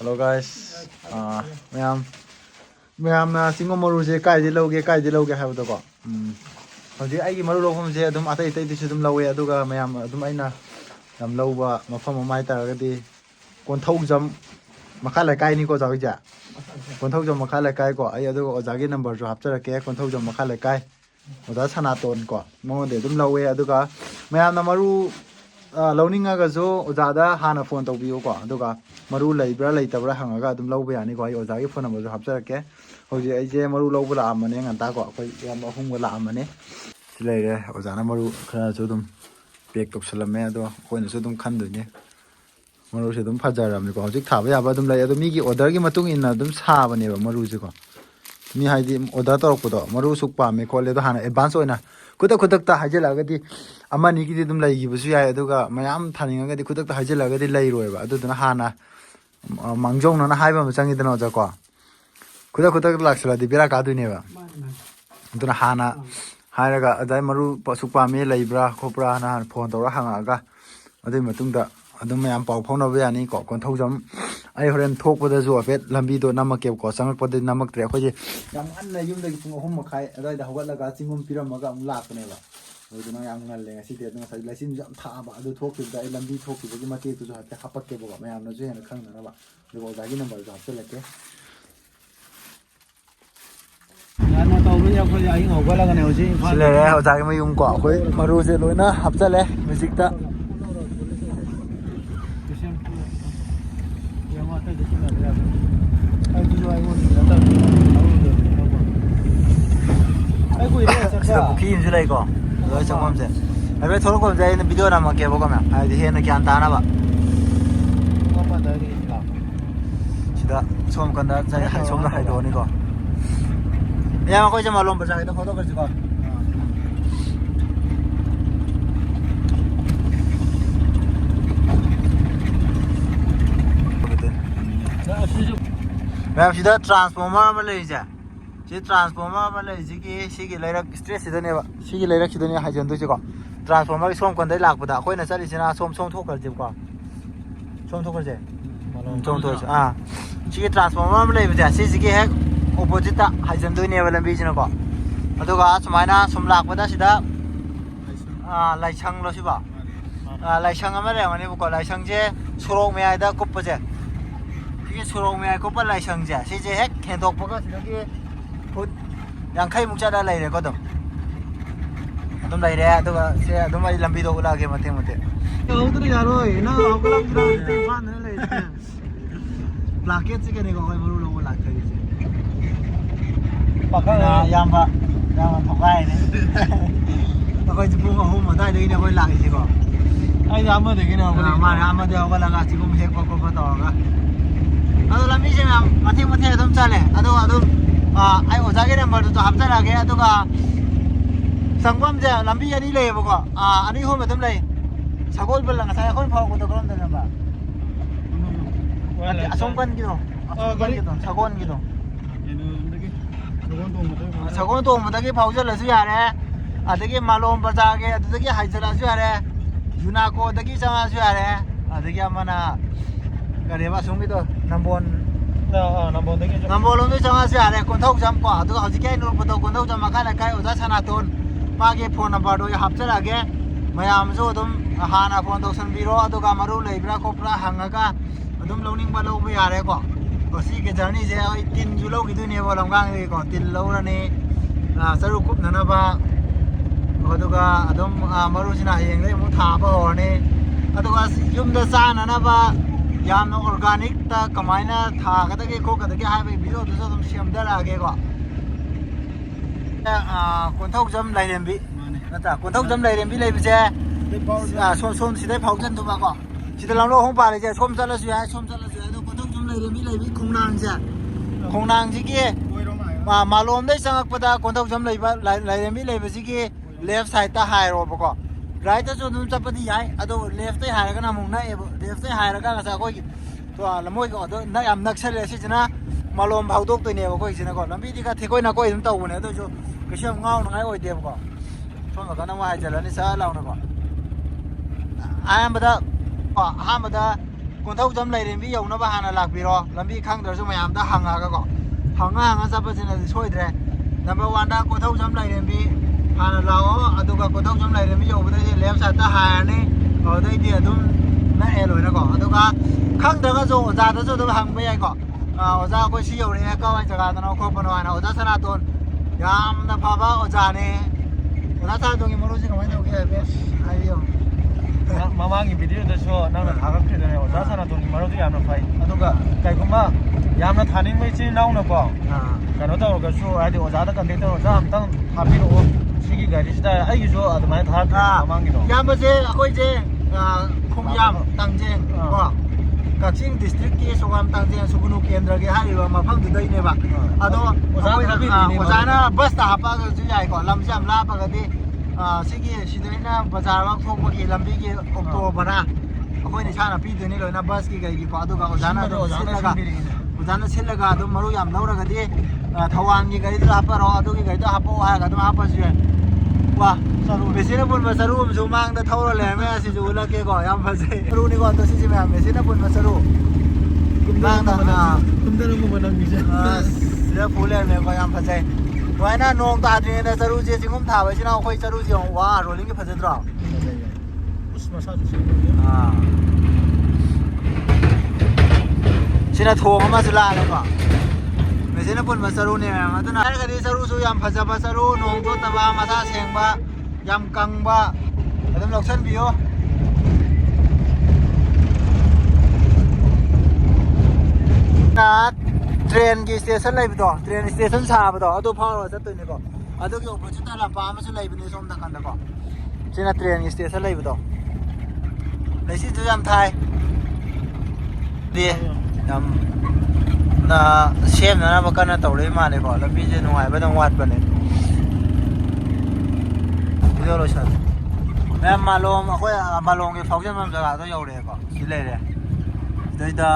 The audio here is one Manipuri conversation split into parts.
Hello guys. Mayam singo maru je kai je loge haibu ko. Hoji ai gi maru lofam je adum atai tai disu dum lawe aduga mayam adum aina dam lawba mafam mai taragadi kon thau jam makha lai kai ni ko jawi ja. Kon thau jam makha lai kai ko ai aduga ojagi number jo hapchara ke kon thau jam makha lai kai. Oda sanaton ko. Mongode dum lawe aduga mayam na maru launinga ga jo ojada hana phone tawbiyo ko aduga maru leibra leitabra hangaga adum lawba yani ko ai ojagi phone number jo hapchara ke hoji ai je maru lawba la amane nganta ko akoi yam ahum ga la amane silere ojana maru khara jo dum pek toksalame ado koina jo dum khandune maru se dum phajaram ni ko hojik thaba yaba dum lai ado mi gi order gi matung inna dum sabane ba maru je ko mi haidi order torokpodo maru sukpa me khole do hana advance oina kudak ta hajela di amani gi dum lai gi busu ya aduga mayam thaninga ga di kudak ta hajela ga di lai roi ba adu duna hana mangjong na haiba machangi dana ja ko kudak laksala di bira ka du ne ba duna hana hairaga adai maru pasukpa me laibra khopra na phone tora hanga ga adai matungda adum mayam pau phone ba yani ko kon thaujam ai horen thokpada jo apet lambi do namak ke ko sangak pade namak tre khoje yam anna yum da pung ahum makhai adai da hogat laga chingum piramaga am lak ne ba oduna yam ngal le si te dum sai lasin jam tha ba adu thok da lambi thok ki ma ke tu jo ha hapak ke ba mayam na jo yana khang na ba do da gi number jo hapse lake yana to bi ya ko ya ing hoga laga ne hoji sile re ho ja gi ma yung ko khoi maru je loina hapse le music ta Kita buki in julai ko. Lo changom se. Abe thoro ko jai ne video na ma ke boga ma. Ai de he na kyan ta na ba. Ngapa da ri la. Sida chom kan da jai hai chom da hai do ni ko. Ya ma ko je ma lom ba jai da photo kar ji ko. Ma'am sida transformer ma le ja. Si transformer ma le ji sigi lairak stress sidane ba sigi lairak sidane hajan du ji ko transformer som kon dai lak pada khoi na sari sina som thok kar ji ko som thok kar je som thok sigi transformer ma le ja sigi hek opposite ta hajan du ne wala bi jina ko aduga sumaina som lak pada sida laisang lo si ba laisang ma le mani ko laisang je sorok me ai da kup pa je sigi sorok me ai kup pa laisang je si je hek khen tok pa ka sigi put yang khai mukcha da lai re ko dum lai re aduga se adum ai lambi do ula ge mate utre yaro na hogalam jira te fan ne le plaket se kene ko maru lo la thai se pakha yamba thokai ne ko ji pu ho ma dai de ne ko la ji ko ai da ma de ke na ko ma de ho la ga ji ko me ko to ga adu lambi se mate adum chale adu ai ojage number to hapchara ge aduga sangwam je lambi ani le ba ko ani ho madam le sagol bal nga sai khon phau ko to krom da ba asongkan gido sagon gido sagon to ma dagi phau jala su ya re adagi malom baza ge adagi haijala su ya re yuna ko dagi changa su ya re adagi amana gare ba sung gido nambon Nambol lo changa se are kon thok jam ko adu hoji kai no podo kon thok jam makha la kai oja sanaton ma ge phone number do hapchara ge mayam jo dum hana phone dok san biro adu ga maru leibra khopra hangaga adum loning ba lo ba yare ko osi ge journey je oi tin ju lo gi du ne bo long gang ge ko tin lo ra ne saru kup na na ba adu ga adum maru sina yeng le mu tha ba ho ne adu ga yum da sa na na ba yam organic ta kamaina tha ga da ge ko ga da ge hai video du dum siam da la ge ko kon thok jam lai lem bi na ta kon thok jam lai lem bi lai bi je som si dai phau jan tu ba ko si da lang lo hong pa le je som sa la su ya do kon thok jam lai lem bi khong nang ji ge ma lom dai sangak pa da kon thok jam lai lem bi lai bi ji ge left side ta hai ro ba ko right ta so dum chapadi yai ado left tai hai ga na mung na e left tai hai ga sa ko to la moi ko do na yam nak sale si jina malom phau dok to ne ko jina ko lambi di ka the koi na ko dum taw ne to jo ka sham ngau na ngai oi de ko thon ga na wa jala ni sa law na ko am ba da ꯀꯣꯟꯊꯧ ꯖꯝ ꯂꯩꯔꯦꯝꯕꯤ ꯌꯧꯅꯕ ꯍꯥꯟꯅ ꯂꯥꯛꯄꯤꯔꯣ ꯂꯝꯕꯤ ꯈꯪꯗ꯭ꯔꯁꯨ ꯃꯌꯥꯝꯗ ꯍꯪꯉꯒꯀꯣ ꯍꯪꯉ ꯆꯠꯄꯁꯤꯅꯗꯤ ꯁꯣꯏꯗ꯭ꯔꯦ ꯅꯝꯕꯔ 1ꯗ ꯀꯣꯟꯊꯧ ꯖꯝ ꯂꯩꯔꯦꯝꯕꯤ ꯍꯥꯟꯅ ꯂꯥꯛꯑꯣ ꯑꯗꯨꯒ ꯀꯣꯟꯊꯧ ꯖꯝ ꯂꯩꯔꯦꯝꯕꯤ ꯌꯧꯕꯗꯩꯗꯤ ꯂꯦꯐ ꯁꯥꯏꯗꯇ ꯍꯥꯏꯔꯅꯤ ꯑꯗꯨꯗꯩꯗꯤ ꯑꯗꯨꯝ ꯅꯛꯑꯦ ꯂꯣꯏꯅꯀꯣ ꯑꯗꯨꯒ ꯈꯪꯗ꯭ꯔꯒꯁꯨ ꯑꯣꯖꯥꯗꯁꯨ ꯑꯗꯨꯝ ꯍꯪꯕ ꯌꯥꯏꯀꯣ ꯑꯣꯖꯥ ꯑꯩꯈꯣꯏ ꯁꯤ ꯌꯧꯔꯛꯑꯦ ꯀꯋꯥꯏ ꯖꯒꯥꯗꯅꯣ ꯈꯣꯠꯄꯅꯣ ꯍꯥꯏꯅ ꯑꯣꯖꯥ ꯁꯅꯥꯇꯣꯟ ꯌꯥꯝꯅ ꯐꯕ ꯑꯣꯖꯥꯅꯦ ꯑꯣꯖꯥ ꯁꯅꯥꯇꯣꯟꯒꯤ ꯃꯔꯨꯁꯤ ꯀꯃꯥꯏꯅ ꯇꯧꯒꯦ ꯍꯥꯏꯐꯦꯠ ꯍꯥꯏꯕꯤꯌꯨ ꯃꯃꯥꯡꯒꯤ ꯚꯤꯗꯤꯑꯣꯗꯁꯨ ꯅꯪꯅ ꯊꯥꯒꯠꯈꯤꯗꯅꯦ ꯑꯣꯖꯥ ꯁꯅꯥꯇꯣꯟꯒꯤ ꯃꯔꯨꯗꯨ ꯌꯥꯝꯅ ꯐꯩ ꯑꯗꯨꯒ ꯀꯩꯒꯨꯝꯕ ꯌꯥꯝꯅ ꯊꯥꯅꯤꯡꯕ ꯏꯆꯤꯜ ꯏꯅꯥꯎꯅꯀꯣ ꯀꯩꯅꯣ ꯇꯧꯔꯒꯁꯨ ꯍꯥꯏꯗꯤ ꯑꯣꯖꯥꯗ ꯀꯟꯇꯦꯛ ꯇꯧꯔ ꯑꯣꯖꯥ ꯑꯝꯇꯪ ꯊꯥꯕꯤꯔꯛꯑꯣ ꯁꯤꯒꯤ ꯒꯥꯔꯤꯁꯤꯗ ꯑꯩꯒꯤꯁꯨ ꯑꯗꯨꯃꯥꯏꯅ ꯊꯥꯔꯛꯈ꯭ꯔꯦ ꯃꯃꯥꯡꯒꯤꯗꯣ ꯏꯌꯥꯝꯕꯁꯦ ꯑꯩꯈꯣꯏꯁꯦ ꯈꯣꯡꯌꯥꯝ ꯇꯥꯡꯖꯦꯡ ꯀꯣ ꯀꯛꯆꯤꯡ ꯗꯤꯁꯇ꯭ꯔꯤꯛꯀꯤ ꯁꯣꯒꯥꯝ ꯇꯥꯡꯖꯦꯡ ꯁꯨꯒꯨꯅꯨ ꯀꯦꯟꯗ꯭ꯔꯒꯤ ꯍꯥꯏꯔꯤꯕ ꯃꯐꯝꯗꯨꯗꯩꯅꯦꯕ ꯑꯗꯣ ꯑꯣꯖꯥꯅ ꯕꯁꯇ ꯍꯥꯞꯄꯛꯑꯒꯁꯨ ꯌꯥꯏꯀꯣ ꯂꯝꯁꯦ ꯌꯥꯝ ꯂꯥꯞꯄꯒꯗꯤ ꯁꯤꯒꯤ ꯁꯤꯗꯩꯅ ꯕꯖꯥꯔ ꯐꯥꯎ ꯊꯣꯛꯄꯒꯤ ꯂꯝꯕꯤꯒꯤ ꯑꯣꯛꯇꯣ ꯚꯔꯥ ꯑꯩꯈꯣꯏꯅ ꯏꯁꯥꯅ ꯄꯤꯗꯣꯏꯅꯤ ꯂꯣꯏꯅ ꯕꯁꯀꯤ ꯀꯩꯒꯤꯀꯣ ꯑꯗꯨꯒ ꯑꯣꯖꯥꯅ ꯑꯗꯨꯝ ꯁꯤꯜꯂꯒ ꯑꯗꯨꯝ ꯃꯔꯨ ꯌꯥꯝ ꯂꯧꯔꯒꯗꯤ ꯊꯧꯕꯥꯜꯒꯤ ꯒꯥꯔꯤꯗꯨꯗ ꯍꯥꯞꯄꯔꯣ ꯑꯗꯨꯒꯤ ꯒꯥꯔꯤꯗꯣ ꯍꯥꯞꯄꯛꯑꯣ ꯍꯥꯏꯔꯒ ꯑꯗꯨꯝ ꯍꯥꯞꯄꯁꯨ ꯌꯥꯏ ꯋꯥ ꯃꯦꯁꯤꯅ ꯄꯨꯟꯕ ꯆꯔꯨ ꯑꯃꯁꯨ ꯃꯥꯡꯗ ꯊꯧꯔ ꯂꯩꯔꯝꯃꯦ ꯑꯁꯤꯁꯨ ꯎꯠꯂꯛꯀꯦꯀꯣ ꯌꯥꯝ ꯐꯖꯩ ꯆꯔꯨꯅꯤꯀꯣ ꯑꯗꯣ ꯁꯤꯁꯦ ꯃꯌꯥꯝ ꯃꯦꯁꯤꯅ ꯄꯨꯟꯕ ꯆꯔꯨ ꯀꯨꯝꯗꯔꯝꯕ ꯅꯪꯒꯤꯁꯦ ꯁꯤꯗ ꯄꯨ ꯂꯩꯔꯝꯃꯦꯀꯣ ꯌꯥꯝ ꯐꯖꯩ ꯁꯨꯃꯥꯏꯅ ꯅꯣꯡ ꯇꯥꯗ꯭ꯔꯤꯉꯩꯗ ꯆꯔꯨꯁꯦ ꯆꯤꯡꯒꯨꯝ ꯊꯥꯕꯁꯤꯅ ꯑꯩꯈꯣꯏ ꯆꯔꯨꯁꯦ ꯋꯥ ꯔꯣꯂꯤꯡꯒꯤ ꯐꯖꯗ꯭ꯔꯣ ꯃꯁꯥꯁꯨ sina thong ama su la le ko me sina pun masaru ne ma aduna har gadi saru su yam phajaba saru nong to taba masa sengba yam kangba adum loksan biyo na train gi station lai bido train station sa bido adu phao sa tu ne ko adu gi opposite ta lampa ma su lai bini som da kan da ko sina train gi station lai bido lai si ju yam thai di yam na shem na ba kana tawle ma le ko lambi je nuai ba dang wat ba ne video lo shan me malom akhoi malom ge phawjan mam jaga do yaw le ko si le le dai da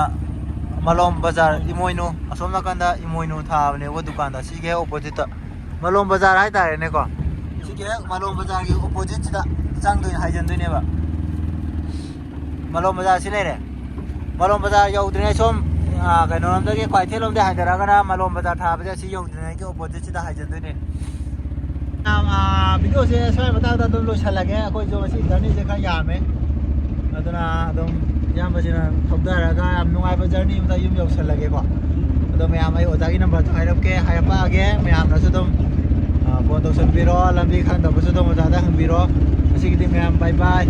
malom bazar imoinu asom na kan da imoinu tha ne wo dukan da si ge opposite ta malom bazar hai ta ne ko si ge malom bazar ge opposite da chang do hai jan do ne ba malom bazar si le le malom bazar yaw dine som kai no lam da ge kwai thelom de hai da ga na malom bazar tha ba si yaw dine ge opposite da hai jan do ne video se sai mata da dum lo chala ge akoi jo si journey se kha ya me aduna dum yam ba jina thobda ra ga am nuai ba journey ma yum yaw chala ge ko ado me am ai oja gi number thai rap ke hai pa ge me am na su dum phone to san biro lambi khan da bu su dum oja da hang biro asi gi me am bye bye